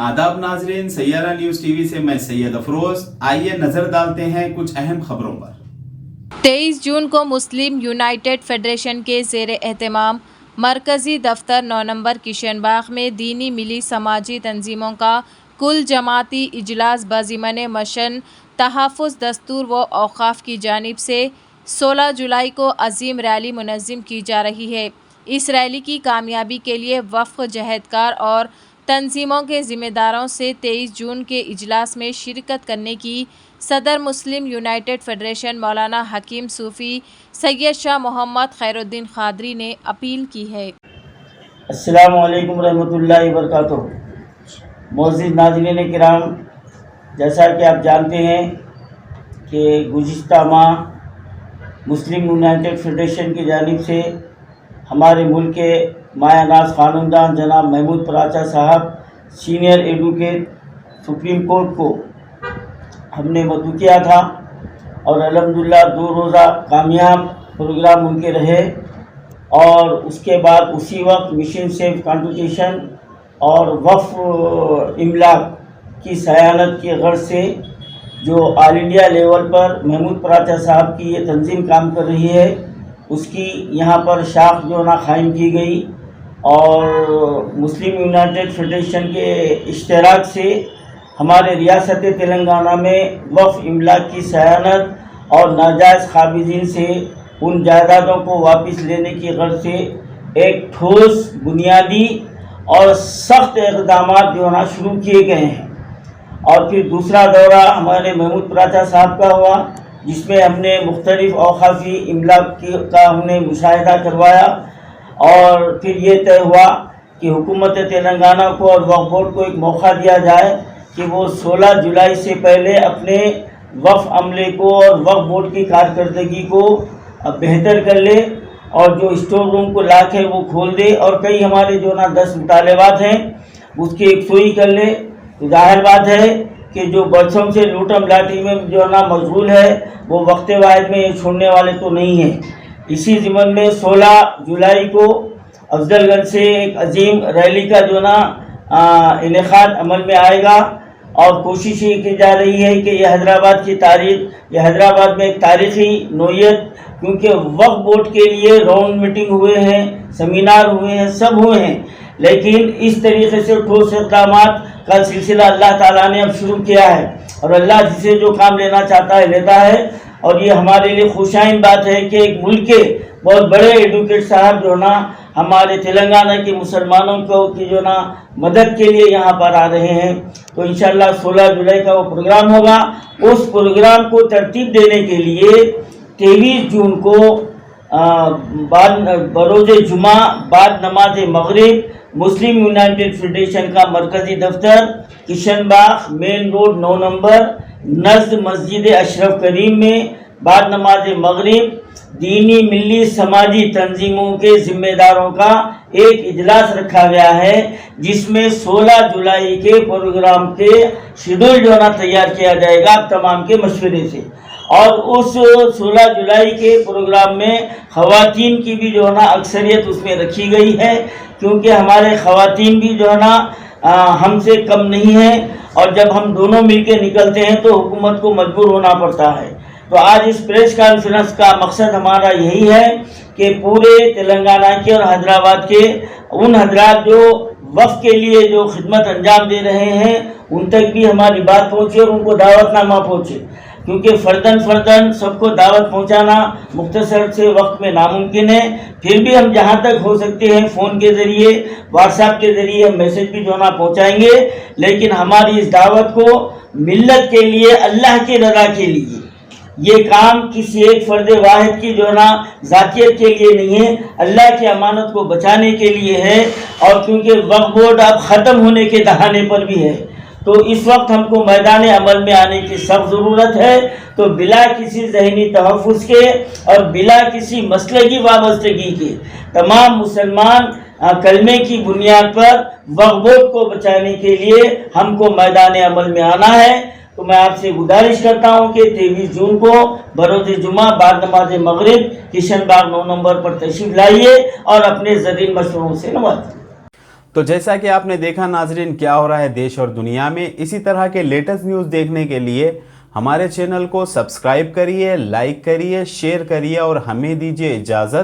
आदाब नाजरीन, Saiyaara news TV से मैं सैयद अफरोज। आइए नजर डालते हैं कुछ अहम खबरों पर। 23 जून को मुस्लिम यूनाइटेड फेडरेशन के ज़ेर एहतमाम मरकज़ी दफ्तर 9 नंबर किशन बाग में दीनी मिली समाजी तंजीमों का कुल जमाती इजलास बज़िमन मशन तहफ़्फ़ुज़ दस्तूर व औक़ाफ़ की जानिब से 16 जुलाई को अज़ीम रैली मुनज़्ज़म की जा रही है। इस रैली की कामयाबी के लिए वफ़ जहदकार और तंजीमों के ज़िम्मेदारों से 23 जून के इजलास में शिरकत करने की सदर मुस्लिम यूनाइटेड फेडरेशन मौलाना हकीम सूफ़ी सैयद शाह मोहम्मद खैरुद्दीन क़ादरी ने अपील की है। अस्सलामु अलैकुम रहमतुल्लाहि व बरकातुहू। मोअज़्ज़िज़ नाज़रीन किराम, जैसा कि आप जानते हैं कि गुज़िश्ता माह मुस्लिम यूनाइटेड फेडरेशन की जानिब से हमारे मुल्क के मायानाज़ क़ानूनदान जनाब महमूद पराचा साहब सीनियर एडवोकेट सुप्रीम कोर्ट को हमने मदऊ किया था और अल्हम्दुलिल्लाह 2 रोज़ा कामयाब प्रोग्राम उनके रहे। और उसके बाद उसी वक्त मिशन सेफ कॉन्स्टिट्यूशन और वफ़ इमलाक की सयानत की गर्ज से जो ऑल इंडिया लेवल पर महमूद पराचा साहब की ये तंजीम काम कर रही है, उसकी यहाँ पर शाख जो ना क़ायम की गई और मुस्लिम यूनाइटेड फेडरेशन के इश्तराक से हमारे रियासत तेलंगाना में वफ़ इमलाक की सयानत और नाजायज़ क़ाबिज़ीन से उन जायदादों को वापस लेने की गर्ज से एक ठोस बुनियादी और सख्त इक़दामात जो ना शुरू किए गए हैं। और फिर दूसरा दौरा हमारे महमूद पराचा साहब का हुआ, जिसमें हमने मुख्तलिफ़ औक़ाफ़ी इमलाक का हमने मुशाहिदा करवाया और फिर ये तय हुआ कि हुकूमत तेलंगाना को और वक्फ बोर्ड को एक मौका दिया जाए कि वो 16 जुलाई से पहले अपने वक्फ अमले को और वक्फ बोर्ड की कारकर्दगी को बेहतर कर ले और जो स्टोर रूम को लाख है वो खोल दे और कई हमारे जो ना 10 मुतालबात हैं उसकी एकसोई कर ले। तो जाहिर बात है कि जो बरसों से लूटम लाठी में जो ना मशगूल है वो वक्त वाहिद में ये छोड़ने वाले तो नहीं हैं। इसी ज़िम्मन में 16 जुलाई को अफजलगंज से एक अजीम रैली का जो ना इनेकाद अमल में आएगा और कोशिश ये की जा रही है कि यह हैदराबाद की तारीख, यह हैदराबाद में एक तारीख़ी नोयत, क्योंकि वक्फ बोर्ड के लिए राउंड मीटिंग हुए हैं, सेमिनार हुए हैं, सब हुए हैं, लेकिन इस तरीके से ठोस इक़दामात का सिलसिला अल्लाह ताला ने अब शुरू किया है और अल्लाह जिसे जो काम लेना चाहता है लेता है। और ये हमारे लिए खुशाइन बात है कि एक मुल्क के बहुत बड़े एडवोकेट साहब जो ना हमारे तेलंगाना के मुसलमानों को की जो ना मदद के लिए यहाँ पर आ रहे हैं। तो इंशाअल्लाह 16 जुलाई का वो प्रोग्राम होगा। उस प्रोग्राम को तरतीब देने के लिए 23 जून को बरोज़ जुमा बाद नमाज मगरिब मुस्लिम यूनाइटेड फेडरेशन का मरकज़ी दफ्तर किशन बाग मेन रोड 9 नंबर नज़द मस्जिद अशरफ करीम में बाद नमाज मगरिब दीनी मिली समाजी तंजीमों के ज़िम्मेदारों का एक इजलास रखा गया है, जिसमें 16 जुलाई के प्रोग्राम के शेड्यूल जो ना तैयार किया जाएगा तमाम के मशवरे से। और उस 16 जुलाई के प्रोग्राम में ख़वातीन की भी जो है ना अक्सरियत उसमें रखी गई है, क्योंकि हमारे ख़वातीन भी जो है ना हमसे कम नहीं है और जब हम दोनों मिलकर निकलते हैं तो हुकूमत को मजबूर होना पड़ता है। तो आज इस प्रेस कॉन्फ्रेंस का मकसद हमारा यही है कि पूरे तेलंगाना के और हैदराबाद के उन हजरात जो वफ़ के लिए जो खिदमत अंजाम दे रहे हैं उन तक भी हमारी बात पहुँचे और उनको दावतनामा पहुँचे, क्योंकि फ़र्दन सबको दावत पहुंचाना मुख्तसर से वक्त में नामुमकिन है। फिर भी हम जहां तक हो सकते हैं फ़ोन के ज़रिए, व्हाट्सएप के ज़रिए हम मैसेज भी जो ना पहुंचाएंगे, लेकिन हमारी इस दावत को मिल्लत के लिए, अल्लाह की रज़ा के लिए, ये काम किसी एक फ़र्द वाहिद की जो ना ज़ातियत के लिए नहीं है, अल्लाह की अमानत को बचाने के लिए है। और क्योंकि वक्फ बोर्ड अब ख़त्म होने के दहाने पर भी है, तो इस वक्त हमको मैदान अमल में आने की सख्त ज़रूरत है। तो बिला किसी ज़हनी तहफ़्फ़ुज़ के और बिला किसी मसले की वाबस्तगी के तमाम मुसलमान कलमे की बुनियाद पर वक्फ बोर्ड को बचाने के लिए हमको मैदान अमल में आना है। तो मैं आपसे गुजारिश करता हूँ कि 23 जून को बरोज़ जुमा बाद नमाज मगरिब किशन बाग 9 नंबर पर तशरीफ़ लाइए और अपने ज़रीन मशवरों से नवाजिए। تو جیسا کہ آپ نے دیکھا ناظرین کیا ہو رہا ہے دیش اور دنیا میں، اسی طرح کے لیٹسٹ نیوز دیکھنے کے لیے ہمارے چینل کو سبسکرائب کریے، لائک کریے، شیئر کریے اور ہمیں دیجیے اجازت۔